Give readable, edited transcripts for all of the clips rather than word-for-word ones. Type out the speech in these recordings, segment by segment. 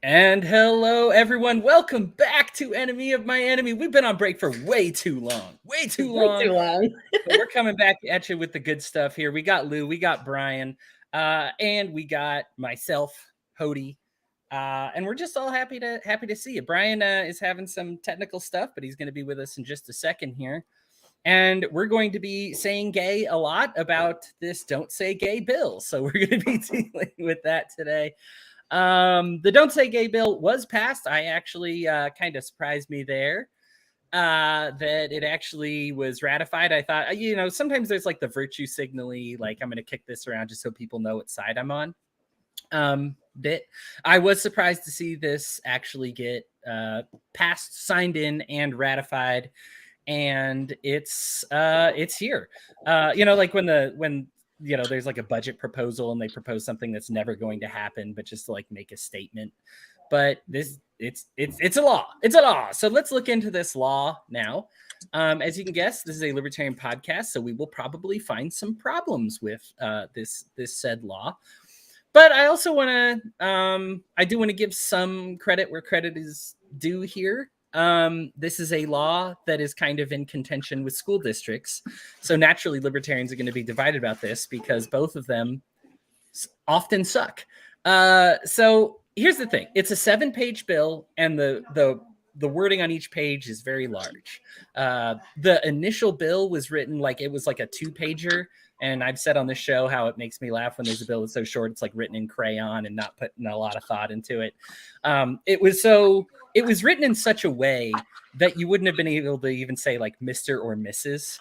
And hello, everyone. Welcome back to Enemy of My Enemy. We've been on break for way too long. Way too Way long. too long. But we're coming back at you with the good stuff here. We got Lou, we got Brian, and we got myself, Hodey. And we're just all happy to see you. Brian is having some technical stuff, but he's going to be with us in just a second here. And we're going to be saying gay a lot about this Don't Say Gay bill. So we're going to be dealing with that today. The Don't Say Gay bill was passed. I actually kind of surprised me there that it actually was ratified. I thought, sometimes there's like the virtue signally, like I'm going to kick this around just so people know what side I'm on. Bit. I was surprised to see this actually get passed, signed in, and ratified. And it's here. Like when there's like a budget proposal and they propose something that's never going to happen, but just to like make a statement. But this it's a law. It's a law. So let's look into this law now. As you can guess, this is a libertarian podcast, so we will probably find some problems with this said law. But I also want to I do want to give some credit where credit is due here. This is a law that is kind of in contention with school districts. So naturally, libertarians are going to be divided about this because both of them often suck. So here's the thing. It's a 7-page bill, and the wording on each page is very large. The initial bill was written like it was like a 2-pager. And I've said on this show how it makes me laugh when there's a bill that's so short, it's like written in crayon and not putting a lot of thought into it. It was written in such a way that you wouldn't have been able to even say like Mr. or Mrs.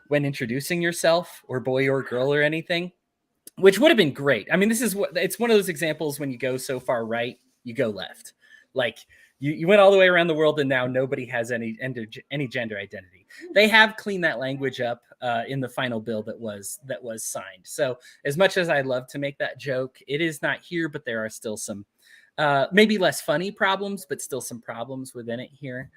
When introducing yourself, or boy or girl or anything, which would have been great. I mean, it's one of those examples when you go so far right, you go left. Like you went all the way around the world and now nobody has any gender identity. They have cleaned that language up in the final bill that was signed. So as much as I love to make that joke, it is not here, but there are still some maybe less funny problems, but still some problems within it here.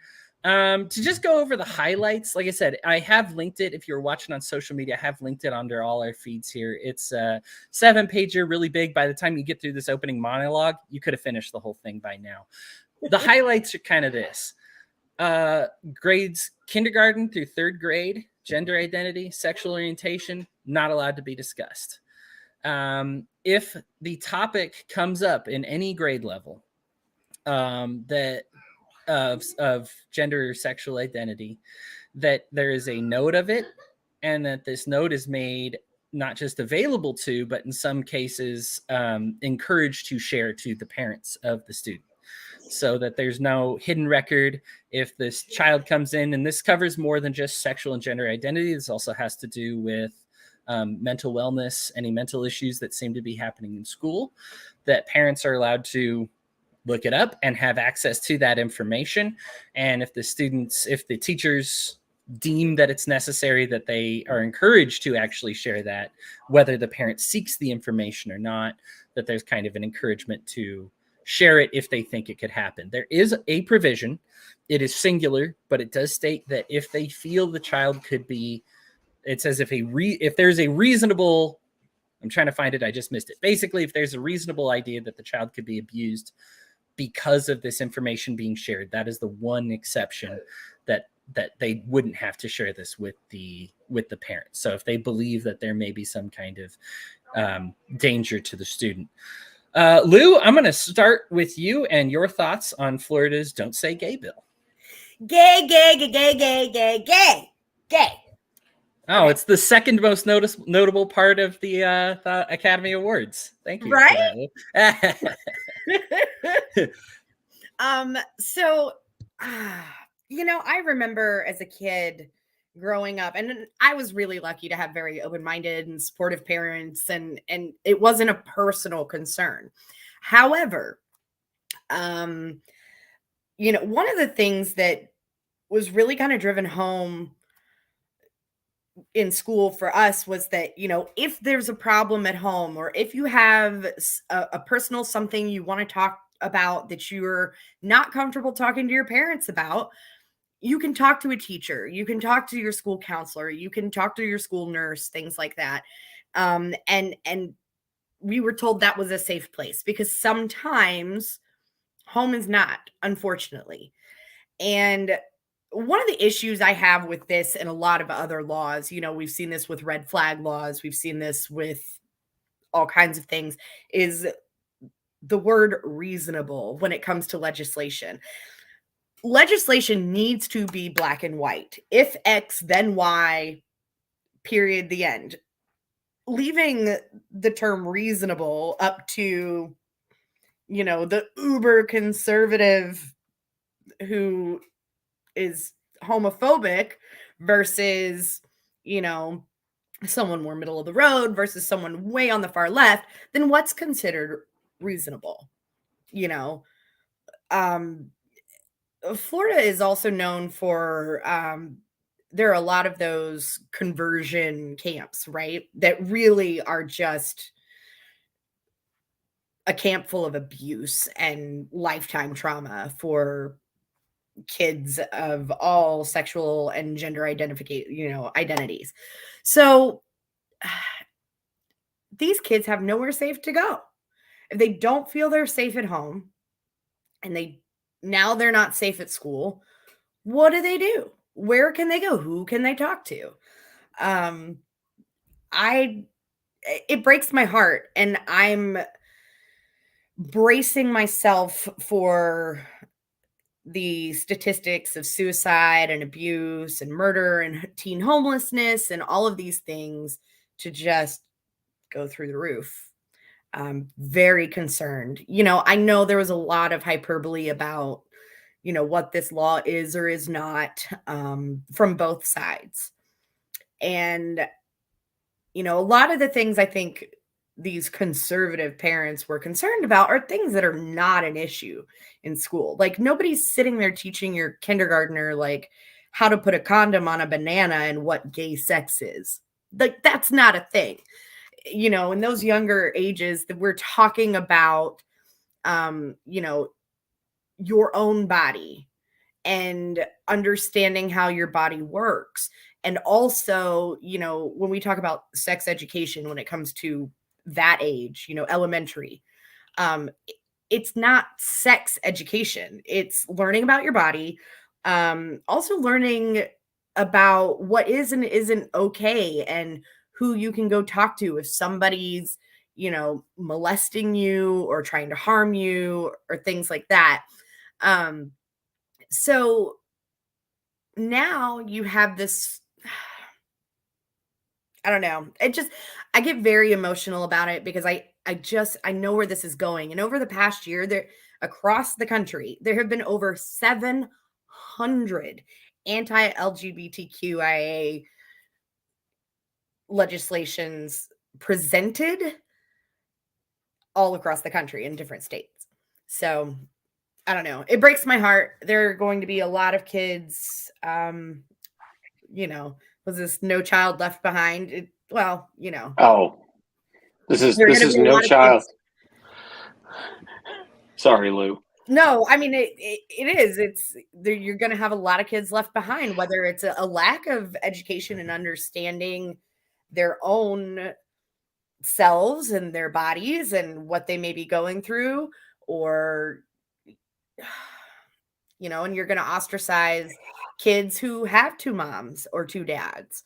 To just go over the highlights, like I said, I have linked it. If you're watching on social media, I have linked it under all our feeds here. It's a 7-pager, really big. By the time you get through this opening monologue, you could have finished the whole thing by now. The highlights are kind of this. Grades kindergarten through 3rd grade, gender identity, sexual orientation, not allowed to be discussed. If the topic comes up in any grade level that of gender or sexual identity, that there is a note of it, and that this note is made not just available to, but in some cases encouraged to share to the parents of the student, so that there's no hidden record. If this child comes in, and this covers more than just sexual and gender identity, this also has to do with mental wellness, any mental issues that seem to be happening in school, that parents are allowed to look it up and have access to that information. And if the teachers deem that it's necessary, that they are encouraged to actually share that, whether the parent seeks the information or not, that there's kind of an encouragement to share it if they think it could happen. There is a provision. It is singular, but it does state that if they feel the child could be, it says if there's a reasonable, I'm trying to find it, I just missed it. Basically, if there's a reasonable idea that the child could be abused because of this information being shared, that is the one exception that they wouldn't have to share this with the parents. So if they believe that there may be some kind of danger to the student. Lou, I'm going to start with you and your thoughts on Florida's Don't Say Gay bill. Gay, gay, gay, gay, gay, gay, gay, gay. Oh, okay. It's the second most notable part of the Academy Awards. Thank you. Right? For that. So, I remember as a kid growing up, and I was really lucky to have very open-minded and supportive parents, and it wasn't a personal concern. However, one of the things that was really kind of driven home in school for us was that, if there's a problem at home, or if you have a personal something you want to talk about that you're not comfortable talking to your parents about, you can talk to a teacher, you can talk to your school counselor, you can talk to your school nurse, things like that. And we were told that was a safe place, because sometimes home is not, unfortunately. And one of the issues I have with this and a lot of other laws, you know, we've seen this with red flag laws, we've seen this with all kinds of things, is the word reasonable when it comes to legislation. Legislation needs to be black and white. If X, then Y, period, the end. Leaving the term reasonable up to, you know, the uber conservative who is homophobic versus, you know, someone more middle of the road versus someone way on the far left, then what's considered reasonable? You know, Florida is also known for, there are a lot of those conversion camps, right? That really are just a camp full of abuse and lifetime trauma for kids of all sexual and gender identification, you know, identities. So these kids have nowhere safe to go. If they don't feel they're safe at home and they're not safe at school, what do? Where can they go? Who can they talk to? It breaks my heart, and I'm bracing myself for the statistics of suicide and abuse and murder and teen homelessness and all of these things to just go through the roof. I'm very concerned. You know, I know there was a lot of hyperbole about, you know, what this law is or is not, from both sides. And, you know, a lot of the things I think these conservative parents were concerned about are things that are not an issue in school. Like, nobody's sitting there teaching your kindergartner, like, how to put a condom on a banana and what gay sex is. Like, that's not a thing. You know, in those younger ages that we're talking about, you know, your own body and understanding how your body works. And also, you know, when we talk about sex education, when it comes to that age, you know, elementary, it's not sex education. It's learning about your body. Also learning about what is and isn't okay, and who you can go talk to if somebody's, you know, molesting you or trying to harm you or things like that. So now you have this, I don't know. I get very emotional about it because I know where this is going. And over the past year, there across the country, there have been over 700 anti-LGBTQIA legislations presented all across the country in different states. So I don't know. It breaks my heart. There are going to be a lot of kids, you know, was this No Child Left Behind? Well, you know. Oh, this is No Child. Sorry, Lou. No, I mean, it is. You're going to have a lot of kids left behind, whether it's a lack of education and understanding their own selves and their bodies and what they may be going through, or, you know, and you're going to ostracize kids who have two moms or two dads,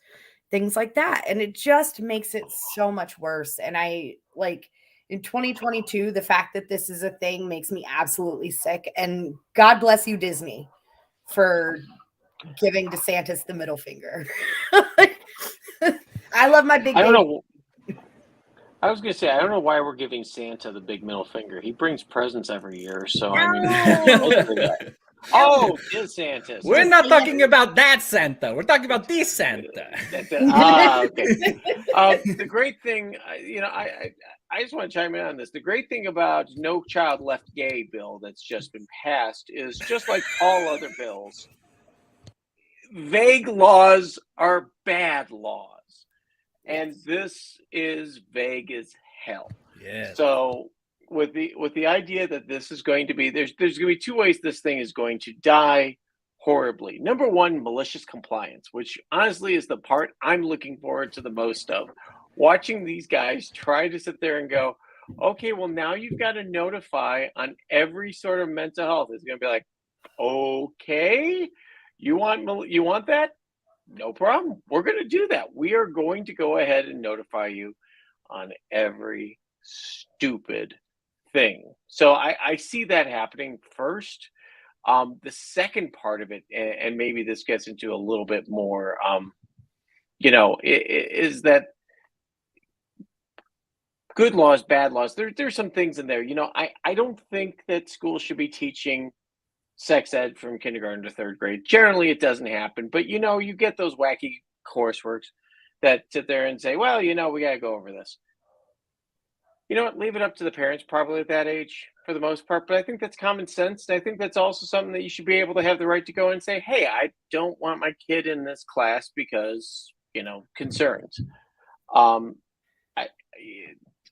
things like that. And it just makes it so much worse. And I like, in 2022, the fact that this is a thing makes me absolutely sick. And God bless you, Disney, for giving DeSantis the middle finger. I love my big. I don't know. I was gonna say, I don't know why we're giving Santa the big middle finger. He brings presents every year, so I mean. Oh, DeSantis. We're not talking about that Santa. We're talking about this Santa. Okay. The great thing, you know, I just want to chime in on this. The great thing about No Child Left Gay bill that's just been passed is, just like all other bills, vague laws are bad laws. And this is vague as hell. Yeah. So with the idea that this is going to be, there's going to be two ways this thing is going to die horribly. Number one, malicious compliance, which honestly is the part I'm looking forward to the most of. Watching these guys try to sit there and go, Okay, well now you've got to notify on every sort of mental health. It's going to be like, okay, you want that? No problem. We're going to do that. We are going to go ahead and notify you on every stupid thing. So I see that happening first. The second part of it, and maybe this gets into a little bit more, is that good laws, bad laws. There's some things in there. I don't think that schools should be teaching sex ed from kindergarten to third grade. Generally, it doesn't happen, but you get those wacky courseworks that sit there and say, well, we got to go over this. You know what? Leave it up to the parents probably at that age for the most part. But I think that's common sense. And I think that's also something that you should be able to have the right to go and say, hey, I don't want my kid in this class because, concerns. I,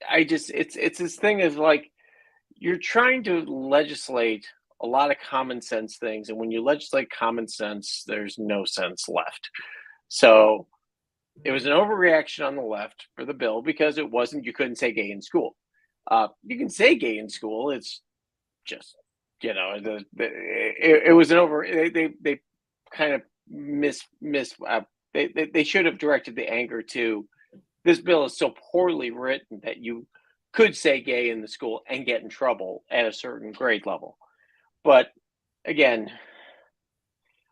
I just, it's this thing of like, you're trying to legislate a lot of common sense things. And when you legislate common sense, there's no sense left. So it was an overreaction on the left for the bill because you couldn't say gay in school. You can say gay in school. It's just, it was an they kind of they should have directed the anger to, this bill is so poorly written that you could say gay in the school and get in trouble at a certain grade level. But again,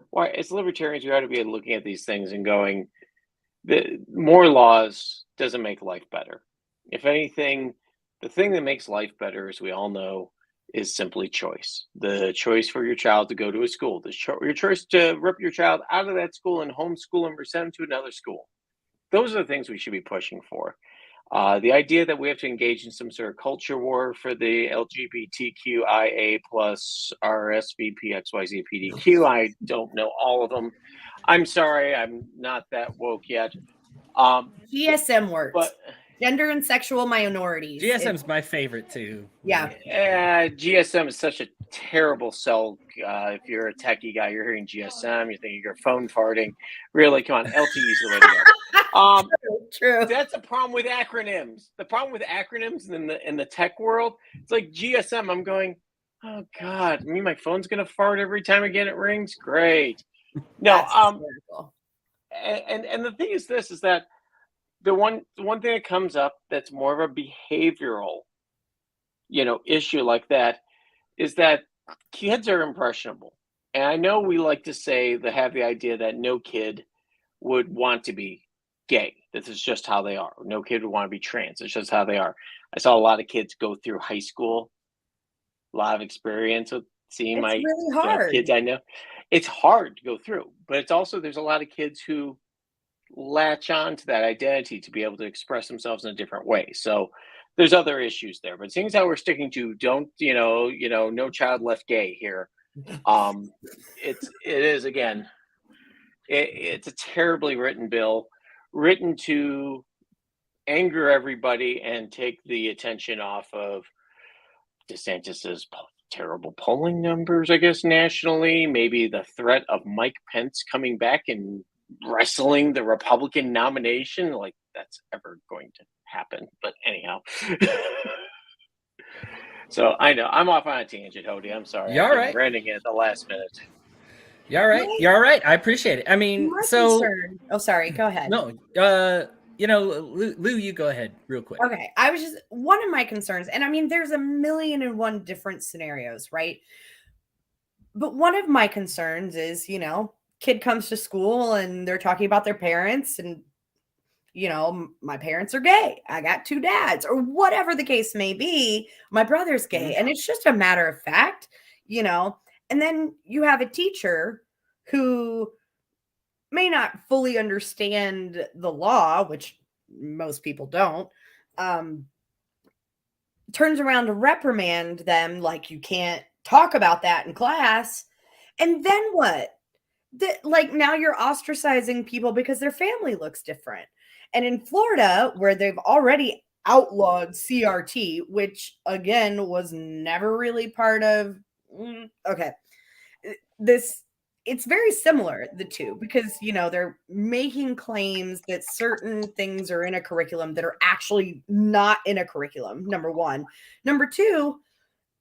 why as libertarians, we ought to be looking at these things and going, the more laws doesn't make life better. If anything, the thing that makes life better, as we all know, is simply choice. The choice for your child to go to a school, your choice to rip your child out of that school and homeschool them or send them to another school. Those are the things we should be pushing for. The idea that we have to engage in some sort of culture war for the LGBTQIA plus RSVPXYZPDQ, I don't know all of them. I'm sorry, I'm not that woke yet. GSM works. But gender and sexual minorities. GSM's my favorite too. Yeah. GSM is such a terrible sell. If you're a techie guy, you're hearing GSM, you're thinking you're phone farting. Really, come on, LTE is the way to go. True. That's the problem with acronyms. The problem with acronyms in the tech world, it's like GSM. I'm going, oh God, my phone's gonna fart every time again it rings. Great. No, and the thing is this is that the one thing that comes up that's more of a behavioral, issue like that is that kids are impressionable. And I know we like to have the idea that no kid would want to be gay. This is just how they are. No kid would want to be trans. It's just how they are. I saw a lot of kids go through high school, a lot of experience with seeing really hard. Kids I know. It's hard to go through, but it's also, there's a lot of kids who latch on to that identity to be able to express themselves in a different way. So there's other issues there, but seeing as how we're sticking to no child left gay here. It is again, it's a terribly written bill, written to anger everybody and take the attention off of DeSantis's terrible polling numbers, I guess, nationally. Maybe the threat of Mike Pence coming back and wrestling the Republican nomination, like that's ever going to happen. But anyhow. So I know I'm off on a tangent, Hodey. I'm sorry. You're all right. Ranting at the last minute. You're all right. You're all right. I appreciate it. I mean, concern. Oh, sorry. Go ahead. No, Lou, you go ahead real quick. Okay. One of my concerns, and I mean, there's 1,000,001 different scenarios, right? But one of my concerns is, kid comes to school and they're talking about their parents and, my parents are gay. I got 2 dads or whatever the case may be. My brother's gay. And it's just a matter of fact, and then you have a teacher who may not fully understand the law, which most people don't, turns around to reprimand them like you can't talk about that in class. And then what? Now you're ostracizing people because their family looks different. And in Florida, where they've already outlawed CRT, which again was never really part of, this it's very similar, the two, because, you know, they're making claims that certain things are in a curriculum that are actually not in a curriculum, number one. Number two,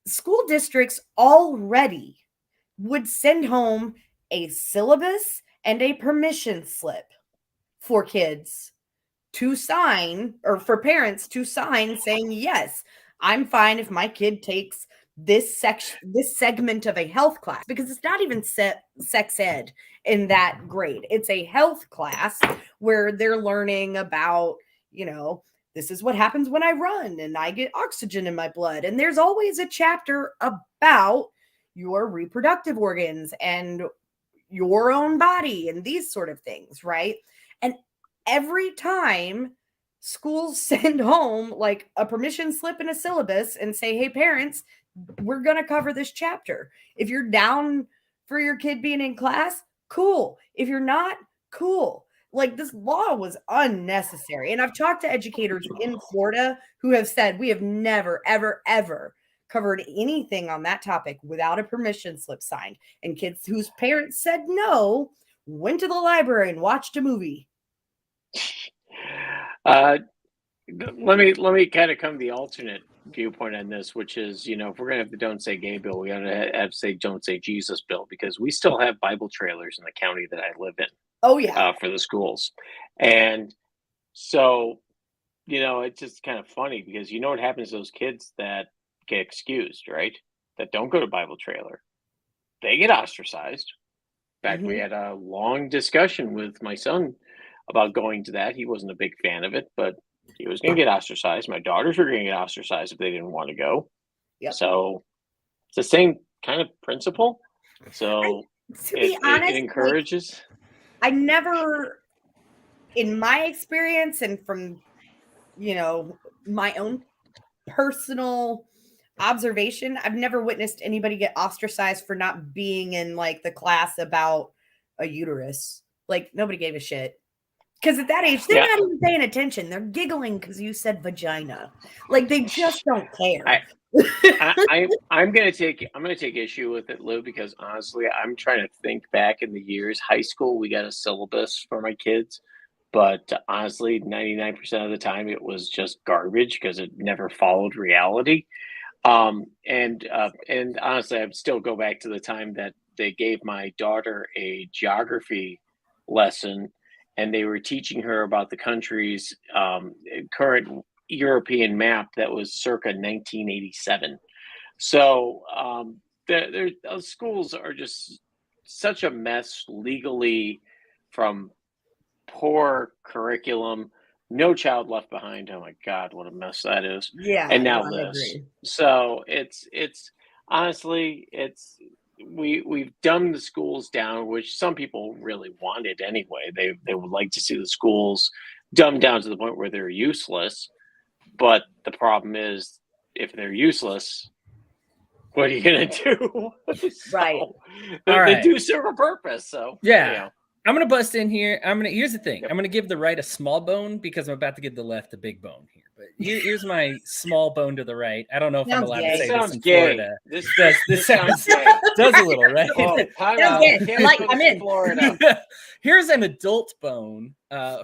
school districts already would send home a syllabus and a permission slip for kids to sign, or for parents to sign, saying, yes, I'm fine if my kid takes this segment of a health class, because it's not even sex ed in that grade. It's a health class where they're learning about, you know, this is what happens when I run and I get oxygen in my blood. And there's always a chapter about your reproductive organs and your own body and these sort of things, right? And every time schools send home like a permission slip and a syllabus and say, hey, parents, we're going to cover this chapter. If you're down for your kid being in class, cool. If you're not, cool. Like, this law was unnecessary. And I've talked to educators in Florida who have said we have never, ever, ever covered anything on that topic without a permission slip signed. And kids whose parents said no went to the library and watched a movie. Let me kind of come the alternate viewpoint on this, which is, you know, if we're gonna have the "Don't Say Gay" bill, we gotta have to say "Don't Say Jesus" bill, because we still have Bible trailers in the county that I live in. Oh yeah, for the schools, and so, you know, it's just kind of funny because you know what happens to those kids that get excused, right? That don't go to Bible trailer, they get ostracized. In fact, we had a long discussion with my son about going to that. He wasn't a big fan of it, but he was going to get ostracized. My daughters were going to get ostracized if they didn't want to go. Yep. So it's the same kind of principle. So to be honest, it encourages. I never, in my experience and from, you know, my own personal observation, I've never witnessed anybody get ostracized for not being in like the class about a uterus. Like, nobody gave a shit. Because at that age, they're not even paying attention. They're giggling because you said vagina. Like, they just don't care. I'm gonna take issue with it, Lou, because honestly, I'm trying to think back in the years. High school, we got a syllabus for my kids, but honestly, 99% of the time, it was just garbage because it never followed reality. And honestly, I'd still go back to the time that they gave my daughter a geography lesson, and they were teaching her about the country's current European map that was circa 1987. So those schools are just such a mess legally, from poor curriculum, no child left behind. Oh my God, what a mess that is. Yeah. And now I this. agree. So it's honestly, we've dumbed the schools down, which some people really wanted anyway. They would like to see the schools dumbed down to the point where they're useless. But the problem is, if they're useless, what are you gonna do? Right. They do serve a purpose. So yeah. Anyhow. I'm gonna bust in here. Here's the thing. Yep. I'm gonna give the right a small bone because I'm about to give the left a big bone here. But here's my small bone to the right. I don't know if I'm allowed to say this in Florida. This sounds does a little, right? Oh, I'm in Florida. Here's an adult bone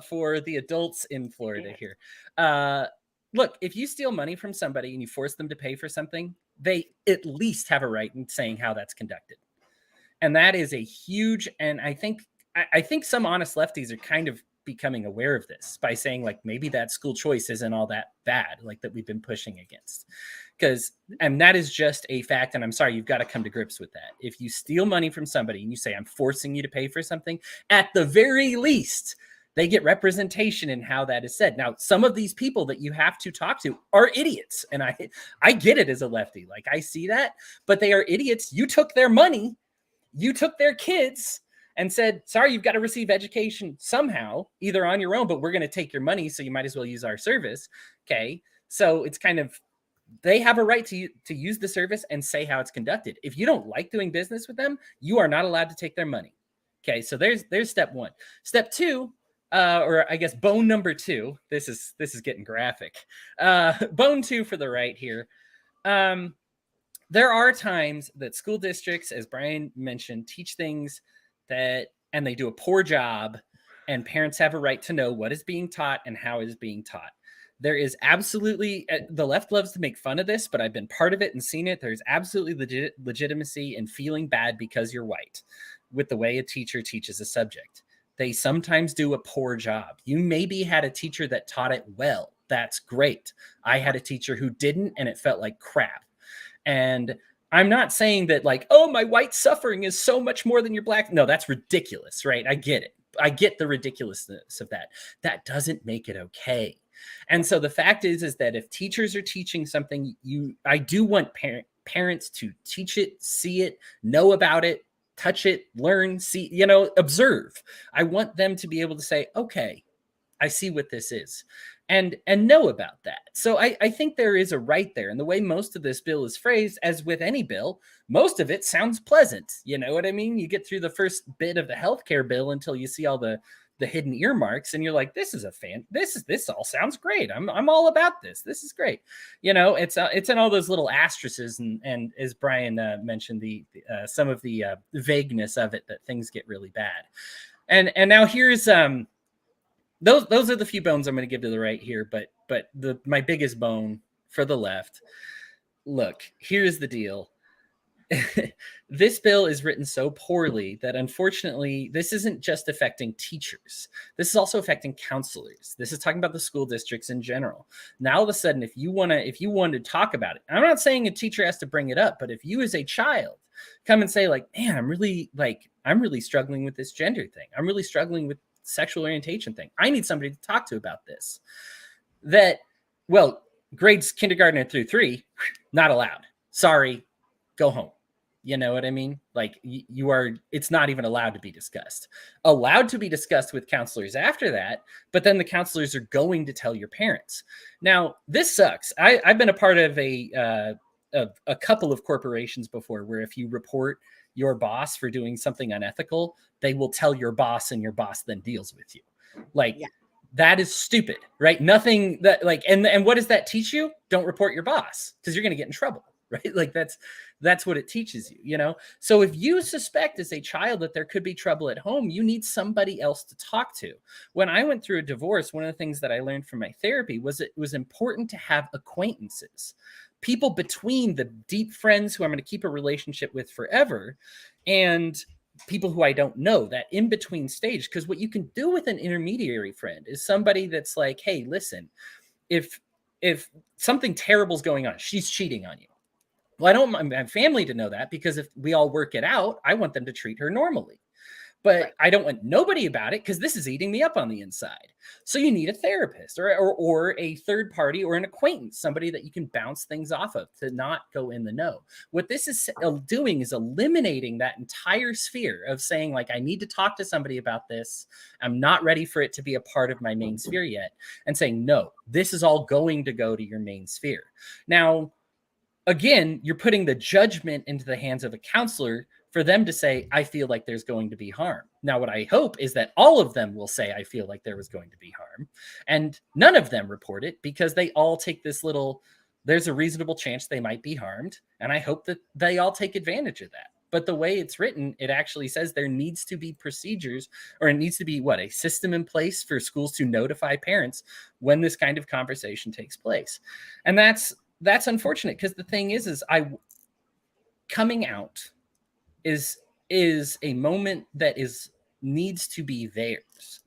for the adults in Florida here. Look, if you steal money from somebody and you force them to pay for something, they at least have a right in saying how that's conducted. And that is a huge, and I think some honest lefties are kind of becoming aware of this by saying, like, maybe that school choice isn't all that bad, like that we've been pushing against. And that is just a fact. And I'm sorry, you've got to come to grips with that. If you steal money from somebody and you say, I'm forcing you to pay for something, at the very least, they get representation in how that is said. Now, some of these people that you have to talk to are idiots. And I get it as a lefty. Like, I see that, but they are idiots. You took their money, you took their kids, and said, sorry, you've got to receive education somehow, either on your own, but we're going to take your money, so you might as well use our service. Okay. So it's kind of, they have a right to use the service and say how it's conducted. If you don't like doing business with them, you are not allowed to take their money. Okay. So there's step one. Step two, or I guess bone number two, this is getting graphic. Bone two for the right here. There are times that school districts, as Brian mentioned, teach things and they do a poor job, and parents have a right to know what is being taught and how it is being taught. There is absolutely, the left loves to make fun of this, but I've been part of it and seen it. There's absolutely legitimacy in feeling bad because you're white with the way a teacher teaches a subject. They sometimes do a poor job. You maybe had a teacher that taught it well. That's great. I had a teacher who didn't, and it felt like crap. And I'm not saying that like, oh, my white suffering is so much more than your black. No, that's ridiculous, right? I get it. I get the ridiculousness of that. That doesn't make it okay. And so the fact is that if teachers are teaching something, I do want parents to teach it, see it, know about it, touch it, learn, see, observe. I want them to be able to say, okay, I see what this is, and know about that. So I think there is a right there. And the way most of this bill is phrased, as with any bill, most of it sounds pleasant. You know what I mean? You get through the first bit of the healthcare bill until you see all the hidden earmarks, and you're like, this all sounds great. I'm all about this. This is great. It's in all those little asterisks, and as Brian mentioned, the some of the vagueness of it, that things get really bad. And now here's those are the few bones I'm going to give to the right here, but my biggest bone for the left. Look, here's the deal. This bill is written so poorly that unfortunately this isn't just affecting teachers. This is also affecting counselors. This is talking about the school districts in general. Now all of a sudden, if you want to talk about it, I'm not saying a teacher has to bring it up, but if you as a child come and say like, man, I'm really struggling with this gender thing. I'm really struggling with sexual orientation thing. I need somebody to talk to about this. Grades kindergarten through 3, not allowed. Sorry, go home. You know what I mean? Like it's not even allowed to be discussed. Allowed to be discussed with counselors after that, but then the counselors are going to tell your parents. Now, this sucks. I've been a part of a couple of corporations before where if you report your boss for doing something unethical, they will tell your boss, and your boss then deals with you. Like, yeah. That is stupid, right? Nothing that like, and what does that teach you? Don't report your boss, because you're going to get in trouble. Right? Like that's what it teaches you, So if you suspect as a child that there could be trouble at home, you need somebody else to talk to. When I went through a divorce, one of the things that I learned from my therapy was it was important to have acquaintances, people between the deep friends who I'm going to keep a relationship with forever and people who I don't know, that in between stage. Because what you can do with an intermediary friend is somebody that's like, hey, listen, if something terrible is going on, she's cheating on you. Well, I don't want my family to know that, because if we all work it out, I want them to treat her normally. But right. I don't want nobody about it, because this is eating me up on the inside. So you need a therapist or a third party or an acquaintance, somebody that you can bounce things off of to not go in the know. What this is doing is eliminating that entire sphere of saying, like, I need to talk to somebody about this. I'm not ready for it to be a part of my main sphere yet. And saying, no, this is all going to go to your main sphere. Now, again, you're putting the judgment into the hands of a counselor for them to say, I feel like there's going to be harm. Now, what I hope is that all of them will say, I feel like there was going to be harm. And none of them report it, because they all take this there's a reasonable chance they might be harmed. And I hope that they all take advantage of that. But the way it's written, it actually says there needs to be procedures, or it needs to be a system in place for schools to notify parents when this kind of conversation takes place. And that's unfortunate, because the thing is coming out is a moment that needs to be theirs.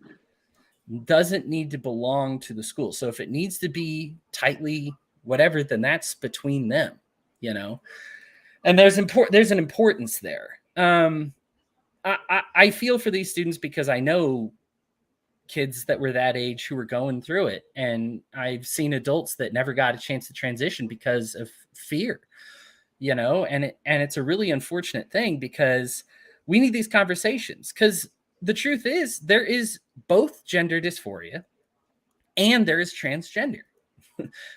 Doesn't need to belong to the school. So if it needs to be tightly whatever, then that's between them, And there's an importance there. I feel for these students, because I know kids that were that age who were going through it. And I've seen adults that never got a chance to transition because of fear, and it's a really unfortunate thing, because we need these conversations, because the truth is there is both gender dysphoria and there is transgender.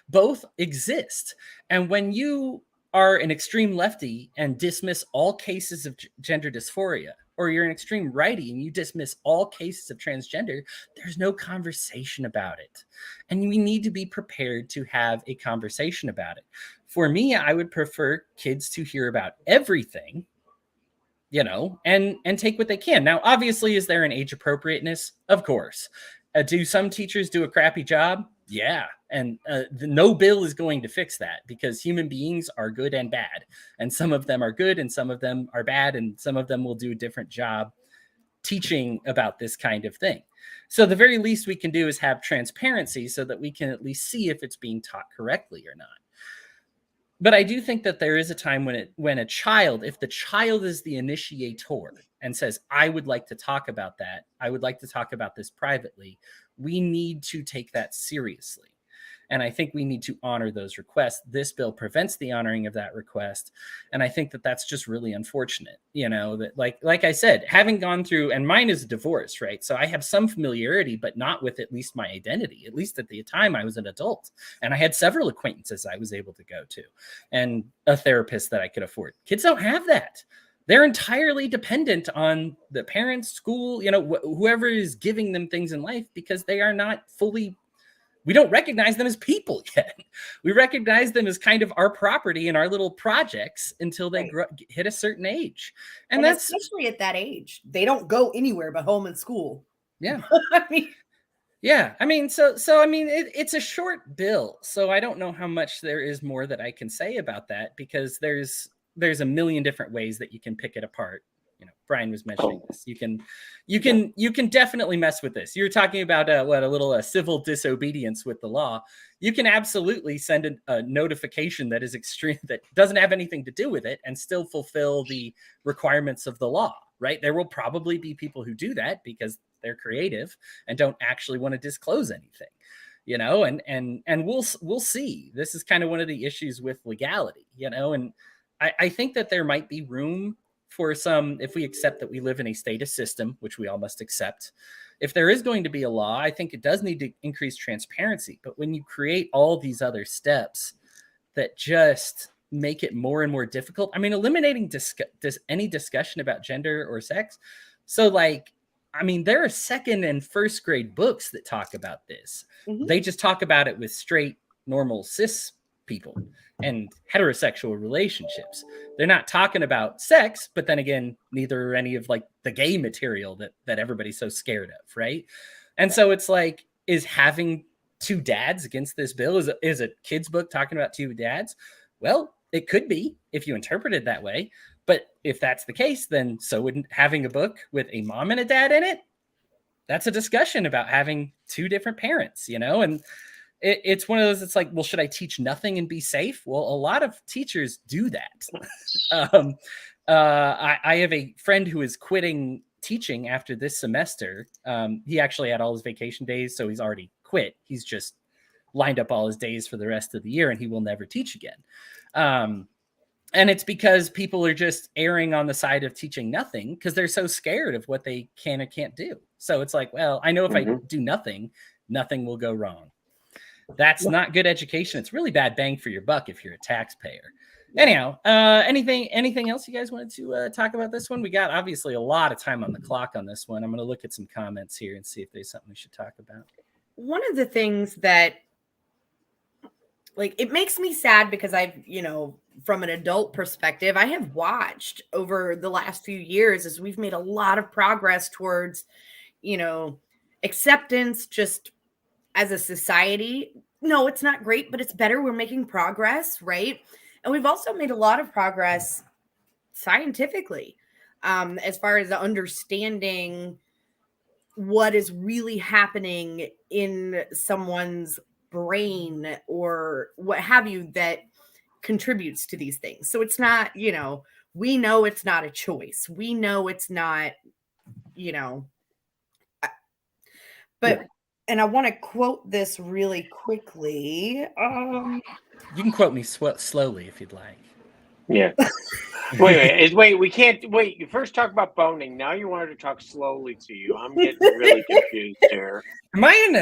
Both exist. And when you are an extreme lefty and dismiss all cases of gender dysphoria, or you're an extreme righty and you dismiss all cases of transgender, there's no conversation about it. And we need to be prepared to have a conversation about it. For me, I would prefer kids to hear about everything and take what they can. Now, obviously, is there an age appropriateness? Of course. Do some teachers do a crappy job? Yeah. And no bill is going to fix that, because human beings are good and bad. And some of them are good and some of them are bad. And some of them will do a different job teaching about this kind of thing. So the very least we can do is have transparency so that we can at least see if it's being taught correctly or not. But I do think that there is a time when a child, if the child is the initiator and says, I would like to talk about that, I would like to talk about this privately, we need to take that seriously. And I think we need to honor those requests. This bill prevents the honoring of that request. And I think that that's just really unfortunate, that like I said, having gone through, and mine is a divorce, right? So I have some familiarity, but not with at least my identity. At least at the time I was an adult, and I had several acquaintances I was able to go to and a therapist that I could afford. Kids don't have that. They're entirely dependent on the parents, school, whoever is giving them things in life, because they are not fully, we don't recognize them as people yet. We recognize them as kind of our property and our little projects until they hit a certain age. And that's especially at that age, they don't go anywhere but home and school. Yeah. I mean, yeah. I mean, it's a short bill. So I don't know how much there is more that I can say about that, because there's a million different ways that you can pick it apart. Brian was mentioning this. You can definitely mess with this. You were talking about a little civil disobedience with the law. You can absolutely send a notification that is extreme, that doesn't have anything to do with it, and still fulfill the requirements of the law, right? There will probably be people who do that because they're creative and don't actually want to disclose anything, and we'll see. This is kind of one of the issues with legality, and I think that there might be room for some, if we accept that we live in a statist system, which we all must accept. If there is going to be a law, I think it does need to increase transparency. But when you create all these other steps that just make it more and more difficult, I mean, eliminating any discussion about gender or sex. So there are second and first grade books that talk about this. Mm-hmm. They just talk about it with straight, normal, cis people and heterosexual relationships. They're not talking about sex, but then again, neither are any of the gay material that everybody's so scared of, right? And so it's is having two dads against this bill? Is a kid's book talking about two dads? Well, it could be if you interpret it that way. But if that's the case, then so wouldn't having a book with a mom and a dad in it? That's a discussion about having two different parents, and it's one of those, it's well, should I teach nothing and be safe? Well, a lot of teachers do that. I have a friend who is quitting teaching after this semester. He actually had all his vacation days, so he's already quit. He's just lined up all his days for the rest of the year, and he will never teach again. And it's because people are just erring on the side of teaching nothing because they're so scared of what they can or can't do. So it's well, I know if I do nothing, nothing will go wrong. That's not good education. It's really bad bang for your buck if you're a taxpayer. Anyhow, anything else you guys wanted to talk about this one? We got obviously a lot of time on the clock on this one. I'm going to look at some comments here and see if there's something we should talk about. One of the things that it makes me sad because I've, from an adult perspective, I have watched over the last few years as we've made a lot of progress towards, acceptance just as a society. No, it's not great, but it's better. We're making progress, right? And we've also made a lot of progress scientifically, as far as understanding what is really happening in someone's brain or what have you that contributes to these things. So it's not, we know it's not a choice. We know it's not, but and I want to quote this really quickly. You can quote me slowly if you'd like. Yeah. Wait. We can't wait. You first talk about boning. Now you wanted to talk slowly to you. I'm getting really confused here. Am I in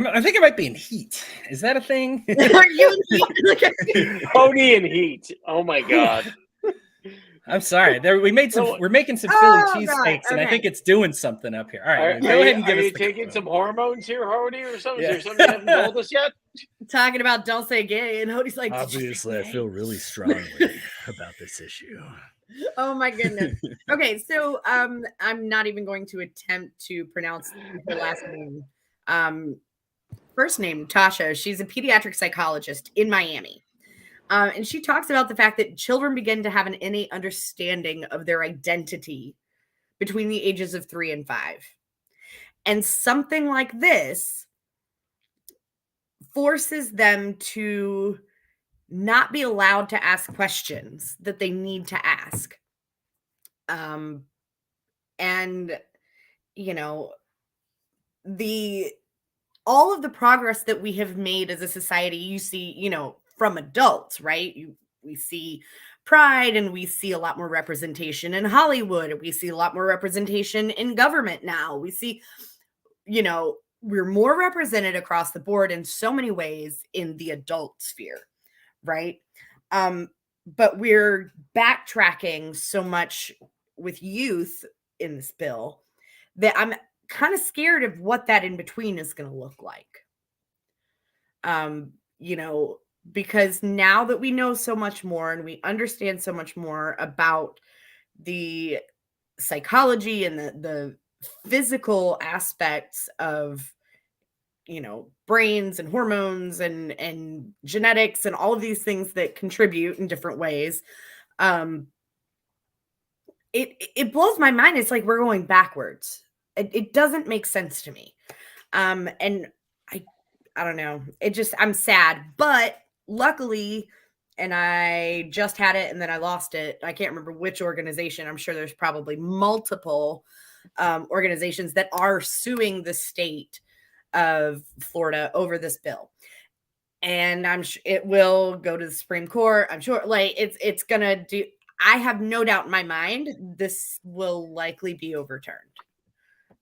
I think I might be in heat. Is that a thing? Are you in heat? Hodey in heat. Oh my God. I'm sorry. We made some. So- We're making some Philly Oh, cheesesteaks, God, and I okay. think it's doing something up here. All right, Are, go are ahead you, and give are us you the taking some hormones here, Hodey, or something? Yeah. Is there something you haven't told us yet? Talking about don't say gay, and Hodey's like, "Did you say Obviously, I gay?" feel really strongly about this issue. Oh my goodness. Okay, so I'm not even going to attempt to pronounce her last name. First name Tasha. She's a pediatric psychologist in Miami. And she talks about the fact that children begin to have an innate understanding of their identity between the ages of 3 and 5. And something like this forces them to not be allowed to ask questions that they need to ask. And you know, all of the progress that we have made as a society, you see, from adults, right? We see pride, and we see a lot more representation in Hollywood, and we see a lot more representation in government now. We see, we're more represented across the board in so many ways in the adult sphere, right? But we're backtracking so much with youth in this bill that I'm kind of scared of what that in between is going to look like. Because now that we know so much more and we understand so much more about the psychology and the physical aspects of brains and hormones and genetics and all of these things that contribute in different ways, it blows my mind. It's like we're going backwards. It doesn't make sense to me. And I don't know. I'm sad, but luckily, and I just had it and then I lost it. I can't remember which organization. I'm sure there's probably multiple organizations that are suing the state of Florida over this bill. And I'm sure it will go to the Supreme Court. I'm sure it's going to do. I have no doubt in my mind this will likely be overturned.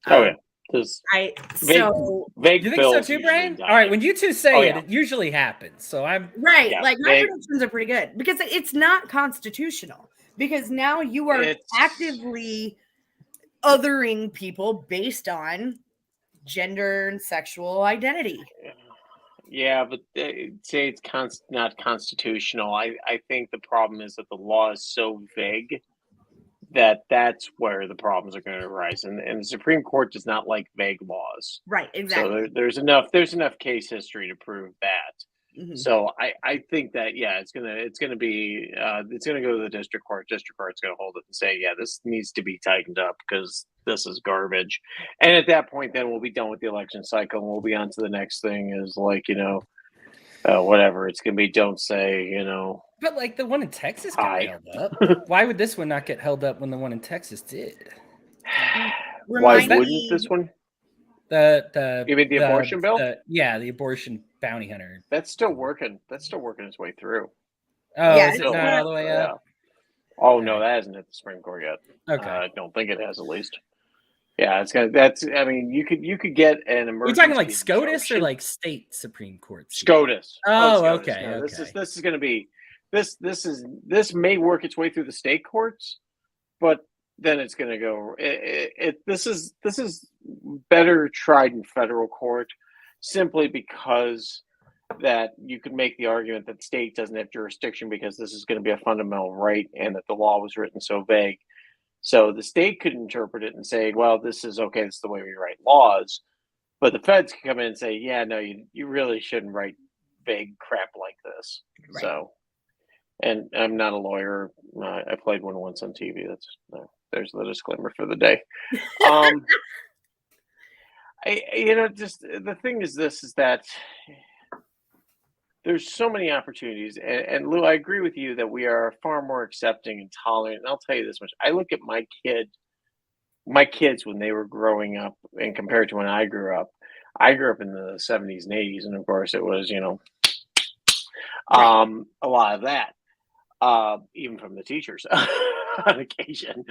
Oh yeah. Vague You think so bills too, usually Brian? die. All right, when you two say yeah. it usually happens. So I'm right. Yeah, Like my predictions are pretty good because it's not constitutional. Because now you are actively othering people based on gender and sexual identity. Yeah, but say it's not constitutional. I think the problem is that the law is so vague that's where the problems are going to arise, and the Supreme Court does not like vague laws. Right, exactly. So there's enough case history to prove that. Mm-hmm. So I think that it's gonna go to the district court. District court's gonna hold it and say, yeah, this needs to be tightened up because this is garbage. And at that point, then we'll be done with the election cycle and we'll be on to the next thing. Is whatever it's gonna be. Don't say But like the one in Texas got Hi. held up. Why would this one not get held up when the one in Texas did? Why wouldn't this one? You mean the abortion bill? The abortion bounty hunter. That's still working. That's still working its way through. Oh, Yeah, is it not all the way up? Oh no, that hasn't hit the Supreme Court yet. Okay. I don't think it has, at least. Yeah, it's gonna. I mean, you could get an emergency. Are you talking like SCOTUS or like state Supreme Court? SCOTUS. Oh, SCOTUS. okay. No, okay. This is going to be this may work its way through the state courts, but then it's going to go. This is better tried in federal court, simply because that you could make the argument that the state doesn't have jurisdiction because this is going to be a fundamental right, and that the law was written so vague. So the state could interpret it and say, well, this is okay, this is the way we write laws. But the feds can come in and say, yeah, no, you really shouldn't write vague crap like this. Right. So, and I'm not a lawyer. I played one once on TV. There's the disclaimer for the day. Just the thing is that there's so many opportunities, and Lou, I agree with you that we are far more accepting and tolerant. And I'll tell you this much: I look at my kids when they were growing up, and compared to when I grew up in the 70s and 80s, and of course it was a lot of that, even from the teachers on occasion.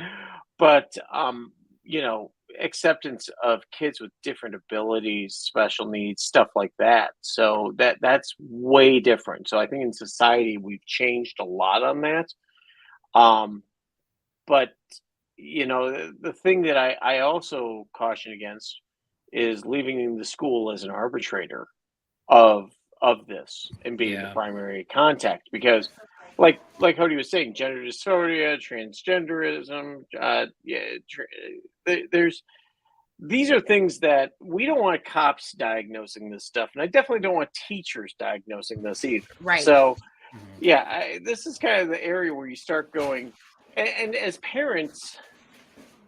But acceptance of kids with different abilities, special needs, stuff like that. So that's way different. So I think in society we've changed a lot on that. but the thing that I also caution against is leaving the school as an arbitrator of this and being the primary contact, because like Hodey was saying, gender dysphoria, transgenderism, these are things that we don't want cops diagnosing this stuff, and I definitely don't want teachers diagnosing this either. Right. So this is kind of the area where you start going, and as parents,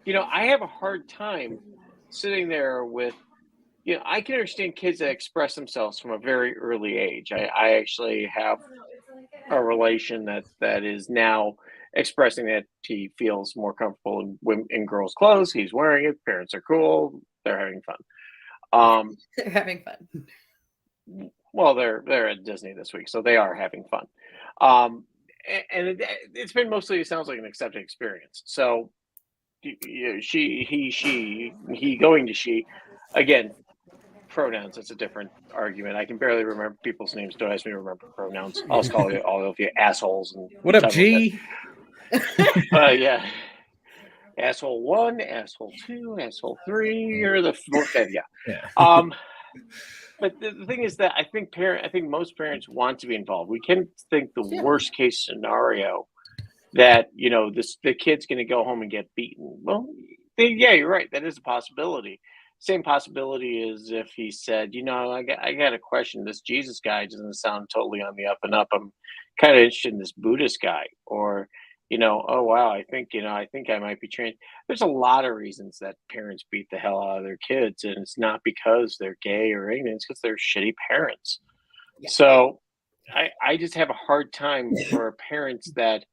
I have a hard time sitting there with, I can understand kids that express themselves from a very early age. I actually have a relation that is now expressing that he feels more comfortable in girls' clothes. He's wearing it. Parents are cool. They're having fun. They're having fun. Well, they're at Disney this week, so they are having fun. And it's been mostly, it sounds like, an accepted experience. So she, he, she, he going to she, again, pronouns, it's a different argument. I can barely remember people's names. Don't ask me to remember pronouns. I'll just call you all of you assholes. And what up, G? Yeah. Asshole 1, asshole 2, asshole 3, you're the fourth. Yeah. But the thing is that I think most parents want to be involved. We can think the worst case scenario that, the kid's going to go home and get beaten. Well, you're right. That is a possibility. Same possibility is if he said, I got a question. This Jesus guy doesn't sound totally on the up and up. I'm kind of interested in this Buddhist guy. Or, oh, wow, I think I might be trans. There's a lot of reasons that parents beat the hell out of their kids. And it's not because they're gay or anything. It's because they're shitty parents. Yeah. So I just have a hard time for parents that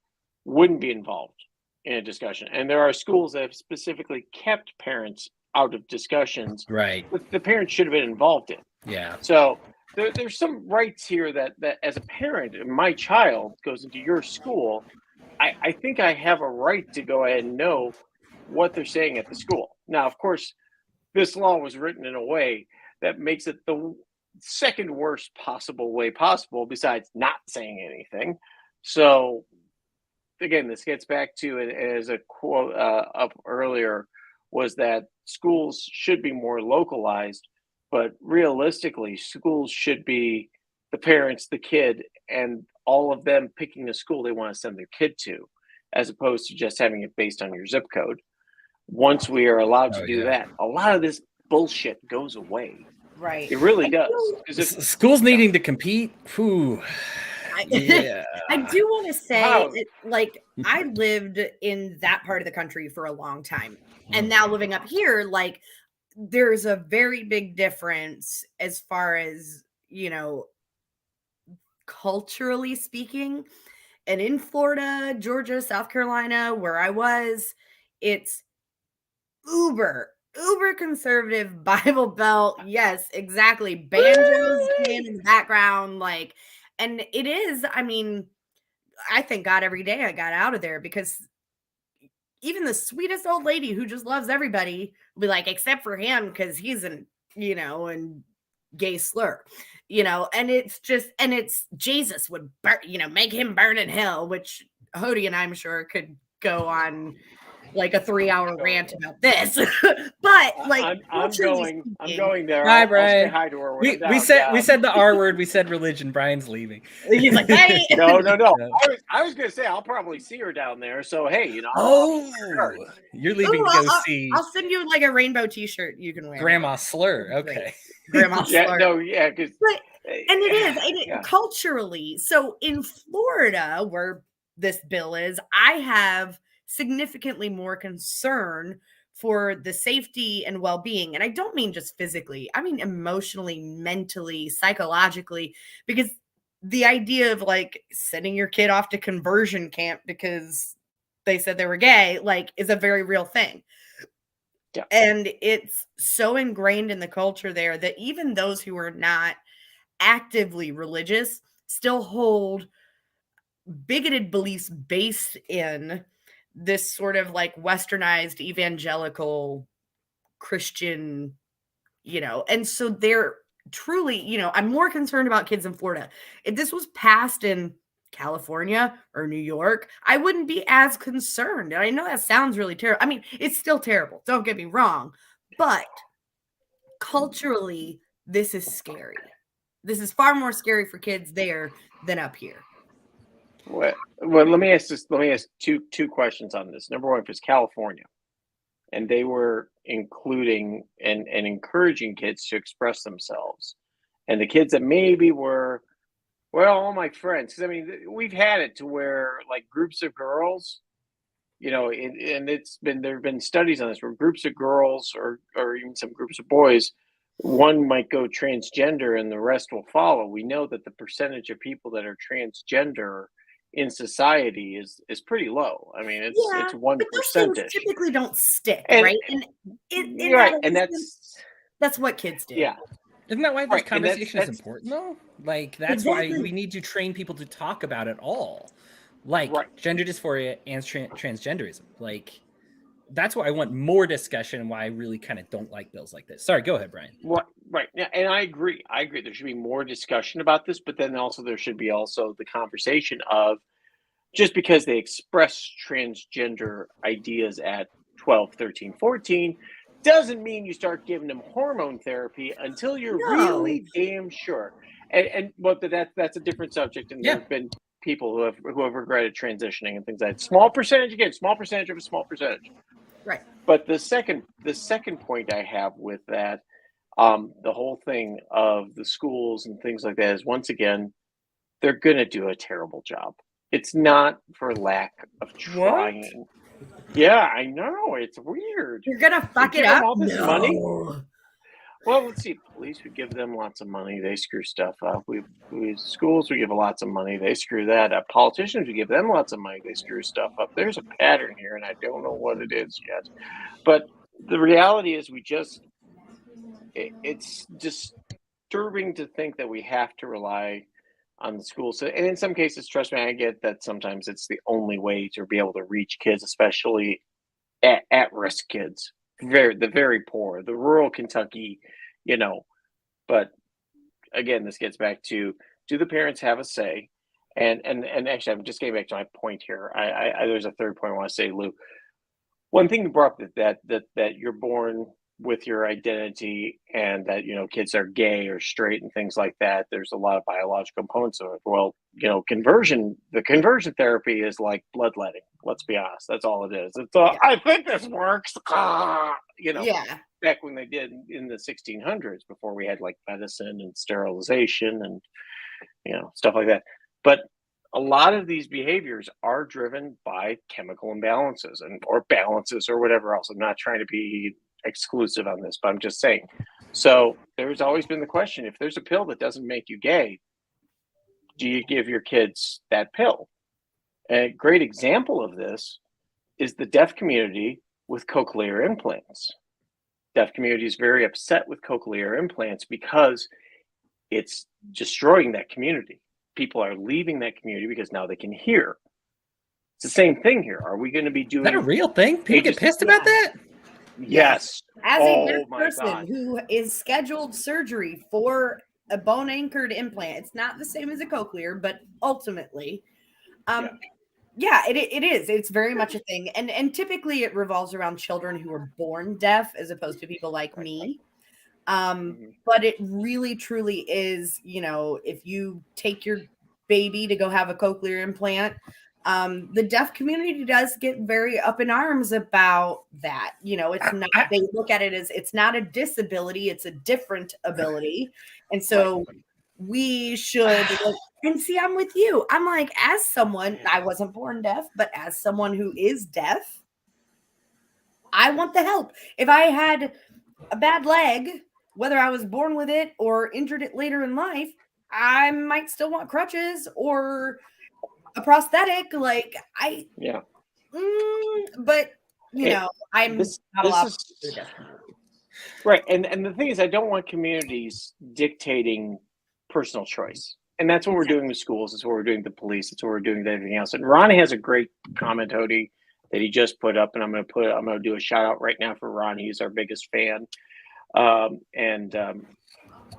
wouldn't be involved in a discussion. And there are schools that have specifically kept parents out of discussions, right? The parents should have been involved in. Yeah. So there's some rights here that as a parent, my child goes into your school, I think I have a right to go ahead and know what they're saying at the school. Now, of course, this law was written in a way that makes it the second worst possible way possible, besides not saying anything. So again, this gets back to it as a quote up earlier, was that schools should be more localized, but realistically, schools should be the parents, the kid, and all of them picking the school they want to send their kid to, as opposed to just having it based on your zip code. Once we are allowed to do that, a lot of this bullshit goes away. Right. It really does. Schools needing to compete. Whew. Yeah. I do want to say, I lived in that part of the country for a long time. And now living up here, there's a very big difference as far as, culturally speaking. And in Florida, Georgia, South Carolina, where I was, it's uber conservative, Bible Belt. Yes, exactly. Banjos playing in the background. And it is, I thank God every day I got out of there, because even the sweetest old lady who just loves everybody will be like, except for him, because he's an, and gay slur, and it's just, and it's Jesus would burn, make him burn in hell, which Hodey and I'm sure could go on a 3-hour rant about this. But I'm going there. Hi, I'll Brian. say hi to her. We said the R word. We said religion. Brian's leaving. He's like, hey. No. I was gonna say I'll probably see her down there. So hey, you're leaving to go see. I'll send you a rainbow T-shirt you can wear. Grandma Slur. Okay. Grandma Slur. Because and it is culturally. So in Florida, where this bill is, I have significantly more concern for the safety and well-being. And I don't mean just physically, I mean emotionally, mentally, psychologically, because the idea of sending your kid off to conversion camp because they said they were gay, is a very real thing. Yeah. And it's so ingrained in the culture there that even those who are not actively religious still hold bigoted beliefs based in this sort of westernized evangelical Christian, and so they're truly, I'm more concerned about kids in Florida. If this was passed in California or New York, I wouldn't be as concerned. And I know that sounds really terrible. I mean, it's still terrible. Don't get me wrong. But culturally, this is scary. This is far more scary for kids there than up here. Well, let me ask two questions on this. Number one, if it's California, and they were including and encouraging kids to express themselves, and the kids that maybe were, well, all my friends, because I mean, we've had it to where like groups of girls, you know, and there have been studies on this where groups of girls or even some groups of boys, one might go transgender and the rest will follow. We know that the percentage of people that are transgender in society is pretty low. I mean, it's 1%. Typically don't stick, And, right? And right, and that's what kids do. Yeah. Isn't that why this Right, conversation is important, though? Like, that's why we need to train people to talk about it all. Like, gender dysphoria and transgenderism. Like, that's why I want more discussion and why I really kind of don't like bills like this. Sorry, go ahead, Brian. Right. Yeah, and I agree. There should be more discussion about this, but then also there should be also the conversation of just because they express transgender ideas at 12, 13, 14 doesn't mean you start giving them hormone therapy until you're really damn sure. But that's a different subject. And there have been people who have regretted transitioning and things like that. Small percentage of a small percentage. Right. But the second point I have with that, the whole thing of the schools and things like that is, once again, they're going to do a terrible job. It's not for lack of trying. What? Yeah, I know. It's weird. You're going to fuck it up? All this money? Well, let's see. Police, we give them lots of money. They screw stuff up. Schools, we give lots of money. They screw that up. Politicians, we give them lots of money. They screw stuff up. There's a pattern here, and I don't know what it is yet. But the reality is it's disturbing to think that we have to rely on the schools. And in some cases, trust me, I get that sometimes it's the only way to be able to reach kids, especially at-risk kids, the very poor, the rural Kentucky, you know. But again, this gets back to, do the parents have a say? And actually, I'm just getting back to my point here. I there's a third point I want to say, Lou. One thing you brought up that you're born with your identity, and that, you know, kids are gay or straight and things like that. There's a lot of biological components of it. Well, you know, the conversion therapy is like bloodletting. Let's be honest. That's all it is. It's I think this works. You know, back when they did in the 1600s, before we had like medicine and sterilization and, you know, stuff like that. But a lot of these behaviors are driven by chemical imbalances or balances or whatever else. I'm not trying to be exclusive on this, but I'm just saying. So there's always been the question, if there's a pill that doesn't make you gay, do you give your kids that pill? A great example of this is the deaf community with cochlear implants. Deaf community is very upset with cochlear implants because it's destroying that community. People are leaving that community because now they can hear. It's the same thing here. Are we going to be doing... Is that a real thing? People get pissed about that? Yes. As a deaf person who is scheduled surgery for a bone anchored implant, it's not the same as a cochlear, but ultimately, it is. It's very much a thing. And typically it revolves around children who are born deaf as opposed to people like me. But it really truly is, you know, if you take your baby to go have a cochlear implant, the deaf community does get very up in arms about that. You know, it's not, they look at it as, it's not a disability, it's a different ability. And so we should, and see, I'm with you. I'm like, as someone, I wasn't born deaf, but as someone who is deaf, I want the help. If I had a bad leg, whether I was born with it or injured it later in life, I might still want crutches or a prosthetic. But you know, I'm not allowed to do that. Right. And the thing is, I don't want communities dictating personal choice. And that's what we're doing with schools. It's what we're doing with the police. It's what we're doing with everything else. And Ronnie has a great comment, Hodey, that he just put up, and I'm going to do a shout out right now for Ronnie. He's our biggest fan.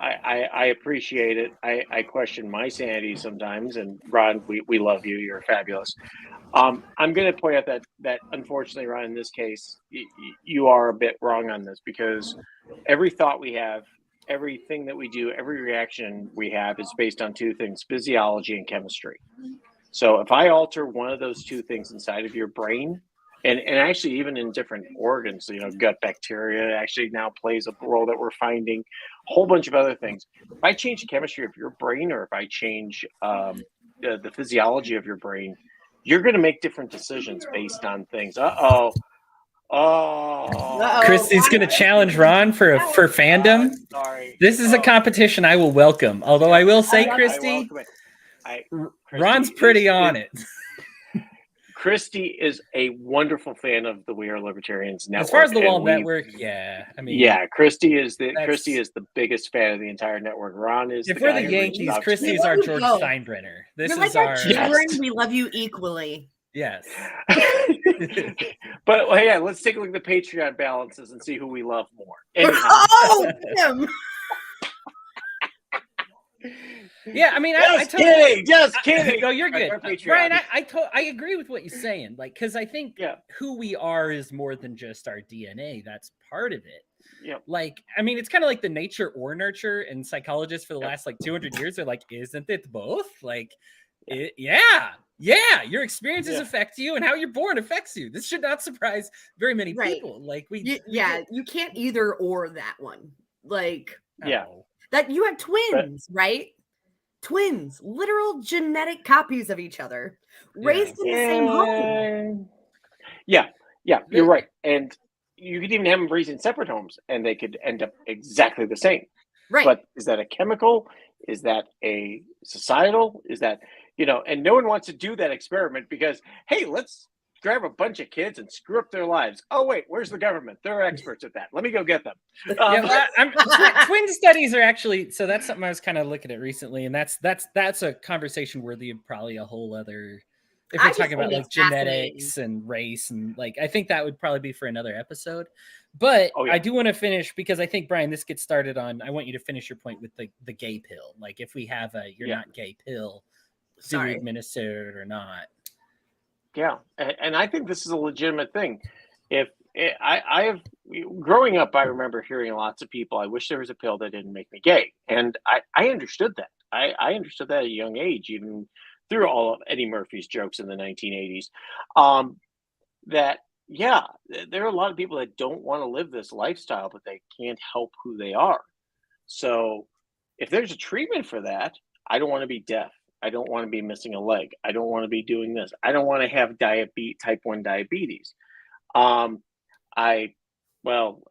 I appreciate it. I question my sanity sometimes. And Ron, we love you. You're fabulous. I'm going to point out that unfortunately, Ron, in this case, you are a bit wrong on this, because every thought we have, everything that we do, every reaction we have is based on two things: physiology and chemistry. So if I alter one of those two things inside of your brain, and actually even in different organs, gut bacteria actually now plays a role that we're finding, a whole bunch of other things. If I change the chemistry of your brain, or if I change the physiology of your brain, you're going to make different decisions based on things. Oh, Christy's going to challenge Ron for fandom. Sorry, this is a competition I will welcome. Although I will say, Christy, Ron's pretty on it. Christy is a wonderful fan of the We Are Libertarians network. As far as the Wall Network, yeah. I mean, yeah, Christy is the biggest fan of the entire network. Ron is. If we're the Yankees, Christy is our George Steinbrenner. This is like our children. We love you equally. Yes. But yeah, let's take a look at the Patreon balances and see who we love more. Anyhow. Oh, him. Yeah, I mean, just kidding. No, you're good, Brian. I agree with what you're saying, like, because I think who we are is more than just our DNA. That's part of it. Yep. Like, I mean, it's kind of like the nature or nurture, and psychologists for the last 200 years are like, isn't it both? Like, your experiences affect you, and how you're born affects you. This should not surprise very many people. Like, you can't either or that one. Like, no. That you have twins, right? Twins, literal genetic copies of each other, raised in the same home. Yeah, you're right. And you could even have them raised in separate homes, and they could end up exactly the same. Right. But is that a chemical? Is that a societal? Is that, and no one wants to do that experiment because, hey, let's grab a bunch of kids and screw up their lives. Oh, wait, where's the government? They're experts at that. Let me go get them. Twin studies are actually, so that's something I was kind of looking at recently. And that's a conversation worthy of probably a whole other, if we're talking about like genetics and race, and like, I think that would probably be for another episode. But I do want to finish, because I think, Brian, this gets started on, I want you to finish your point with the gay pill. Like, if we have a you're not gay pill, do we administer it or not? Yeah, and I think this is a legitimate thing. I have growing up, I remember hearing lots of people, I wish there was a pill that didn't make me gay. And I understood that. I understood that at a young age, even through all of Eddie Murphy's jokes in the 1980s. That, there are a lot of people that don't want to live this lifestyle, but they can't help who they are. So if there's a treatment for that, I don't want to be deaf. I don't want to be missing a leg. I don't want to be doing this. I don't want to have type 1 diabetes. I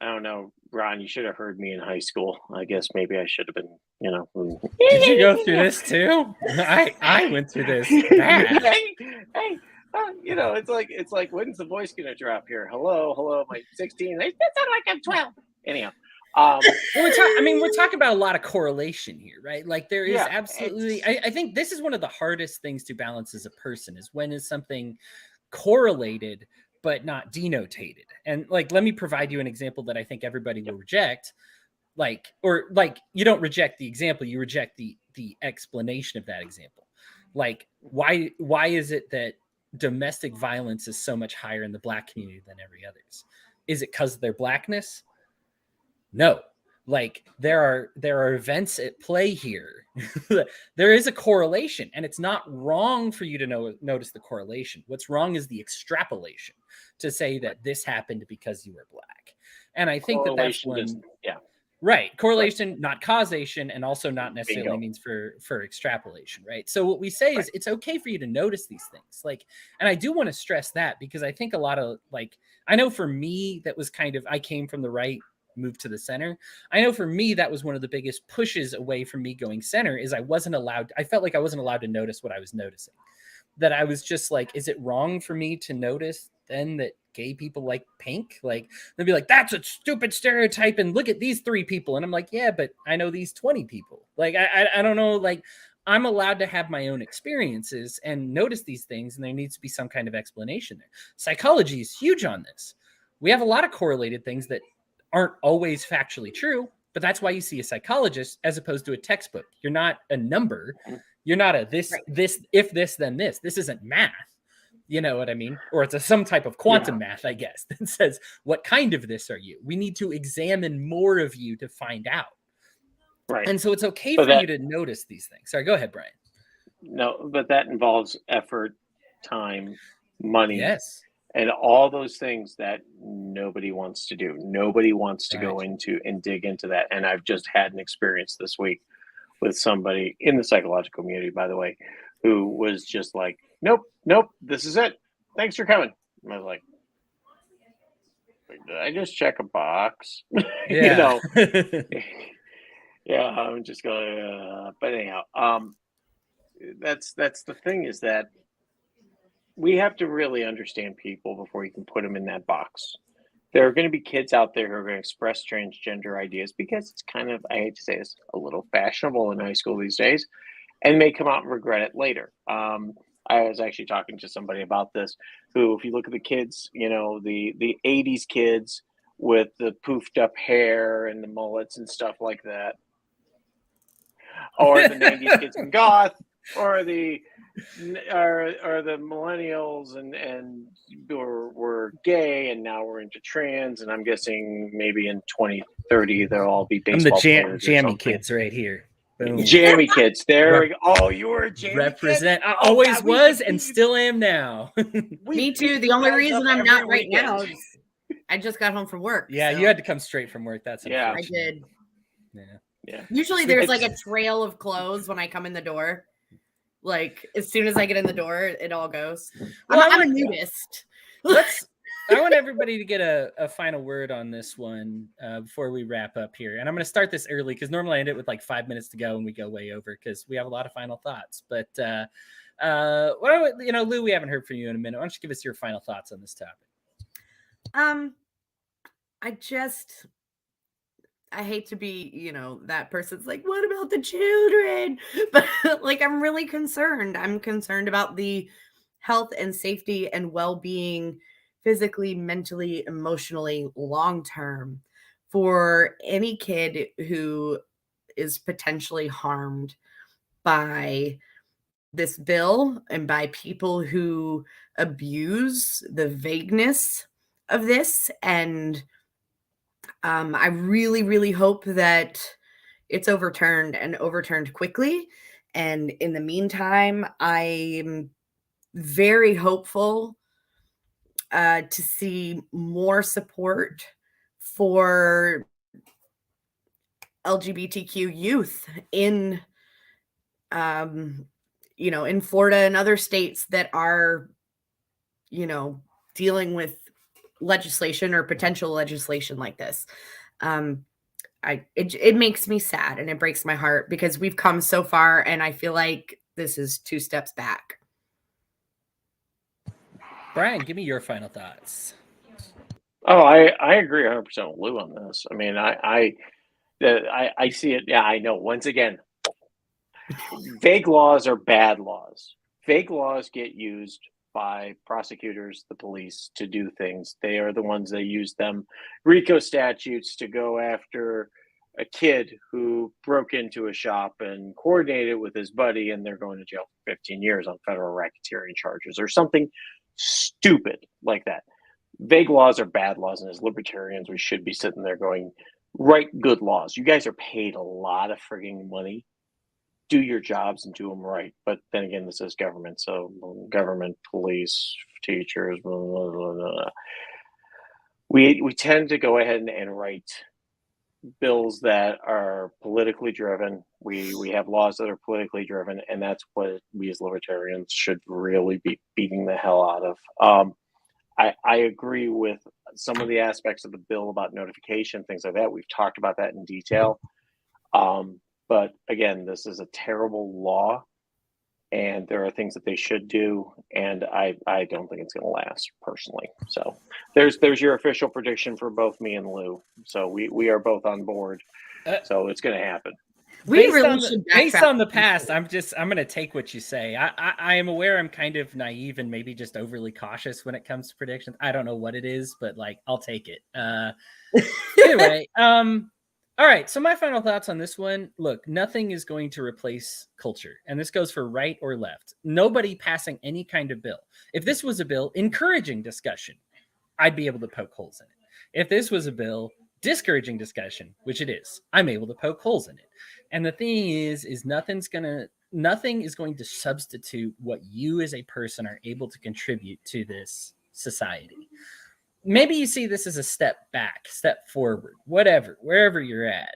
don't know, Ron, you should have heard me in high school. I guess maybe I should have been, Did you go through this too? I went through this. Hey, it's like, when's the voice going to drop here? Hello, am I 16? It sounds like I'm 12. Anyhow. We're talking about a lot of correlation here, right? Like, there is absolutely, I think this is one of the hardest things to balance as a person, is when is something correlated but not denotated. And like, let me provide you an example that I think everybody will reject. You don't reject the example, you reject the explanation of that example. Like, why is it that domestic violence is so much higher in the Black community than every others? Is it because of their Blackness? No, like, there are events at play here. There is a correlation, and it's not wrong for you to notice the correlation. What's wrong is the extrapolation to say that this happened because you were Black. And I think that's when, right. Correlation, not causation, and also not necessarily means for extrapolation, right? So what we say is it's okay for you to notice these things. Like, and I do want to stress that, because I think a lot of, like, I know for me, that was kind of, I came from the right, moved to the center. I know for me, that was one of the biggest pushes away from me going center, is I felt like I wasn't allowed to notice what I was noticing. That I was just like, is it wrong for me to notice then that gay people like pink? Like, they'd be like, that's a stupid stereotype, and look at these 3 people. And I'm like, yeah, but I know these 20 people. Like, I don't know, like, I'm allowed to have my own experiences and notice these things, and there needs to be some kind of explanation there. Psychology is huge on this. We have a lot of correlated things that aren't always factually true, But that's why you see a psychologist as opposed to a textbook. You're not a number. You're not a this, if this, then this. This isn't math. You know what I mean? Or it's some type of quantum math, I guess, that says, what kind of this are you? We need to examine more of you to find out. Right. And so it's okay for you to notice these things. Sorry, go ahead, Brian. No, but that involves effort, time, money. Yes. And all those things that nobody wants to do. Nobody wants to go into and dig into that. And I've just had an experience this week with somebody in the psychological community, by the way, who was just like, nope, this is it. Thanks for coming. And I was like, did I just check a box? Yeah. Yeah, I'm just going, but anyhow, that's the thing, is that we have to really understand people before you can put them in that box. There are going to be kids out there who are going to express transgender ideas because it's kind of, I hate to say this, a little fashionable in high school these days, and may come out and regret it later. I was actually talking to somebody about this, who, if you look at the kids, the 80s kids with the poofed up hair and the mullets and stuff like that, or the 90s kids in goth, or the millennials and were gay and now we're into trans, and I'm guessing maybe in 2030 they'll all be baseball players. Jammy kids right here. Boom. Jammy kids. There we go. Oh, you were a Jammy represent. kid? I always was and still am now. Me too. The only reason I'm not right now is I just got home from work. Yeah, so. you had to come straight from work. That's I did. Yeah. Usually there's like a trail of clothes when I come in the door. Like as soon as I get in the door, it all goes. Well, I'm a nudist. I want everybody to get a final word on this one before we wrap up here. And I'm going to start this early because normally I end it with like 5 minutes to go and we go way over because we have a lot of final thoughts. But Lou, we haven't heard from you in a minute. Why don't you give us your final thoughts on this topic? I hate to be, that person's like, what about the children? But like, I'm really concerned. I'm concerned about the health and safety and well-being, physically, mentally, emotionally, long-term, for any kid who is potentially harmed by this bill and by people who abuse the vagueness of this. And I really, really hope that it's overturned and overturned quickly. And in the meantime, I'm very hopeful to see more support for LGBTQ youth in Florida and other states that are, dealing with legislation or potential legislation like this. It makes me sad and it breaks my heart because we've come so far and I feel like this is 2 steps back. Brian, give me your final thoughts. Oh, I agree 100% with Lou on this. I mean, I see it. Yeah, I know. Once again, vague laws are bad laws. Vague laws get used by prosecutors, the police, to do things. They are the ones that use them. RICO statutes to go after a kid who broke into a shop and coordinated with his buddy, and they're going to jail for 15 years on federal racketeering charges or something stupid like that. Vague laws are bad laws, and as libertarians, we should be sitting there going, write good laws. You guys are paid a lot of frigging money. Do your jobs and do them right. But then again, this is government. So government, police, teachers, blah, blah, blah, blah. We tend to go ahead and write bills that are politically driven. We have laws that are politically driven, and that's what we as libertarians should really be beating the hell out of. I agree with some of the aspects of the bill about notification, things like that. We've talked about that in detail. But again, this is a terrible law, and there are things that they should do, and I don't think it's going to last personally. So there's your official prediction for both me and Lou. So we are both on board. So it's going to happen. Based on the past, I'm going to take what you say. I am aware I'm kind of naive and maybe just overly cautious when it comes to predictions. I don't know what it is, but like I'll take it. Anyway, All right, so my final thoughts on this one. Look, nothing is going to replace culture, and this goes for right or left. Nobody passing any kind of bill. If this was a bill encouraging discussion, I'd be able to poke holes in it. If this was a bill discouraging discussion, which it is, I'm able to poke holes in it. And the thing is nothing is going to substitute what you as a person are able to contribute to this society. Maybe you see this as a step back, step forward, whatever, wherever you're at.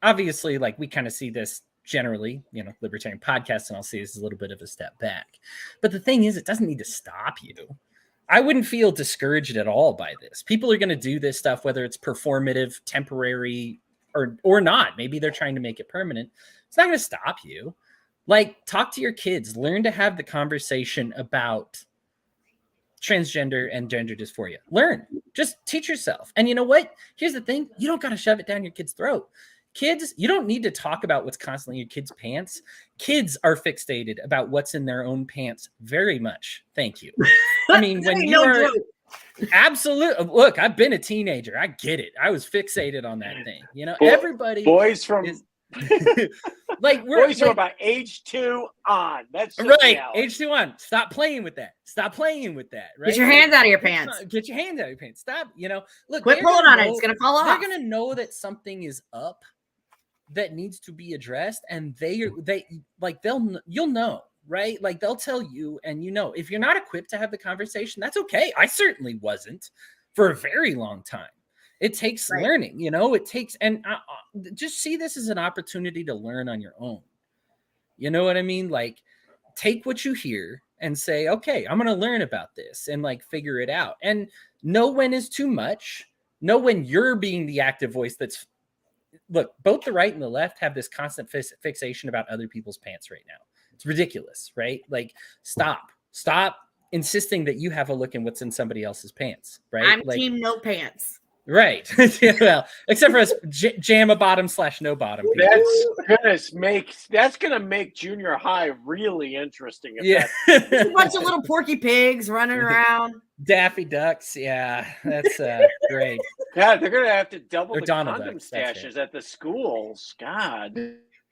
Obviously, like we kind of see this generally, libertarian podcasts, and I'll see this as a little bit of a step back. But the thing is, it doesn't need to stop you. I wouldn't feel discouraged at all by this. People are going to do this stuff, whether it's performative, temporary, or not. Maybe they're trying to make it permanent. It's not going to stop you. Like, talk to your kids. Learn to have the conversation about transgender and gender dysphoria. Learn. Just teach yourself. And you know what? Here's the thing. You don't got to shove it down your kid's throat. Kids, you don't need to talk about what's constantly in your kids' pants. Kids are fixated about what's in their own pants very much. Thank you. I mean, when you are absolutely, look, I've been a teenager. I get it. I was fixated on that thing. Everybody boys from like boys from about age 2 on. That's right. reality. Age 2 on. Stop playing with that. Right? Get your hands out of your pants. Get your hands out of your pants. Stop. Look. Quit pulling on it. It's gonna fall off. They're gonna know that something is up that needs to be addressed, and you'll know, right? Like they'll tell you, and if you're not equipped to have the conversation, that's okay. I certainly wasn't for a very long time. It takes learning, it takes, and just see this as an opportunity to learn on your own. You know what I mean? Like, take what you hear and say, okay, I'm going to learn about this and like figure it out, and know when is too much. Know when you're being the active voice that's, look, both the right and the left have this constant fixation about other people's pants right now. It's ridiculous, right? Like, stop insisting that you have a look in what's in somebody else's pants, right? I'm like, team no pants. Right. Well, except for us jam a bottom / no bottom. That's gonna make junior high really interesting. Yeah. A bunch of little Porky Pigs running around. Daffy Ducks. Yeah, that's great. God, they're gonna have to double the Donald condom Ducks, stashes at the schools. God.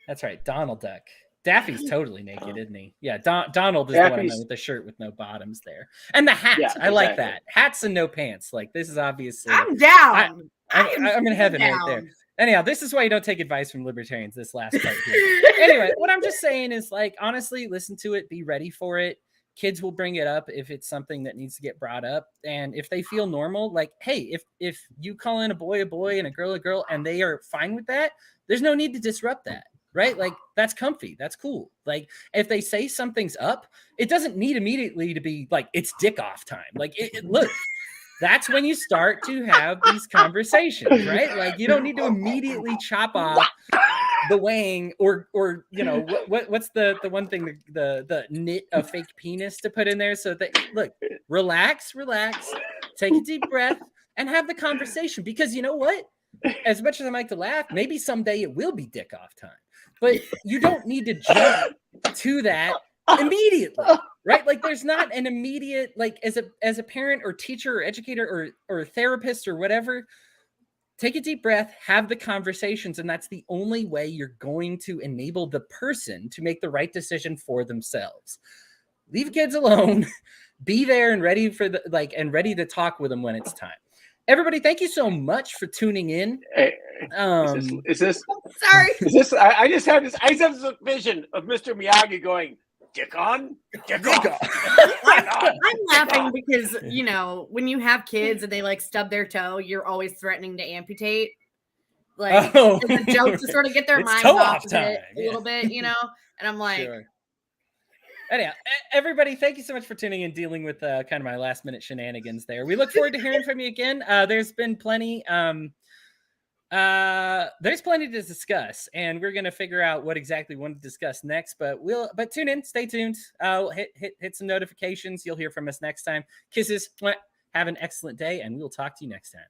That's right. Donald Duck. Daffy's totally naked, isn't he? Yeah, Donald is the one with the shirt with no bottoms there. And the hat. Yeah, I like that. Hats and no pants. Like, this is obviously... I'm down. I'm in heaven right there. Anyhow, this is why you don't take advice from libertarians, this last part here. Anyway, what I'm just saying is, like, honestly, listen to it. Be ready for it. Kids will bring it up if it's something that needs to get brought up. And if they feel normal, like, hey, if you call in a boy and a girl, and they are fine with that, there's no need to disrupt that. Right? Like, that's comfy. That's cool. Like, if they say something's up, it doesn't need immediately to be like, it's dick off time. Like, look, that's when you start to have these conversations, right? Like, you don't need to immediately chop off the wang or what's the one thing, the knit a fake penis to put in there. So that, look, relax, take a deep breath and have the conversation, because you know what? As much as I like to laugh, maybe someday it will be dick off time. But you don't need to jump to that immediately, right? Like, there's not an immediate, like, as a parent or teacher or educator or therapist or whatever, take a deep breath, have the conversations, and that's the only way you're going to enable the person to make the right decision for themselves. Leave kids alone, be there and ready for and ready to talk with them when it's time. Everybody, thank you so much for tuning in. Is this sorry? Is this? I just have this vision of Mr. Miyagi going, "Dick on, dick off." I'm laughing because when you have kids and they like stub their toe, you're always threatening to amputate. Like, it's a joke to sort of get their mind off of it a little bit, And I'm like. Sure. Anyhow, everybody, thank you so much for tuning in, dealing with kind of my last minute shenanigans there. We look forward to hearing from you again. There's been plenty. There's plenty to discuss, and we're gonna figure out what exactly we want to discuss next. But tune in, stay tuned. Hit some notifications. You'll hear from us next time. Kisses. Have an excellent day, and we'll talk to you next time.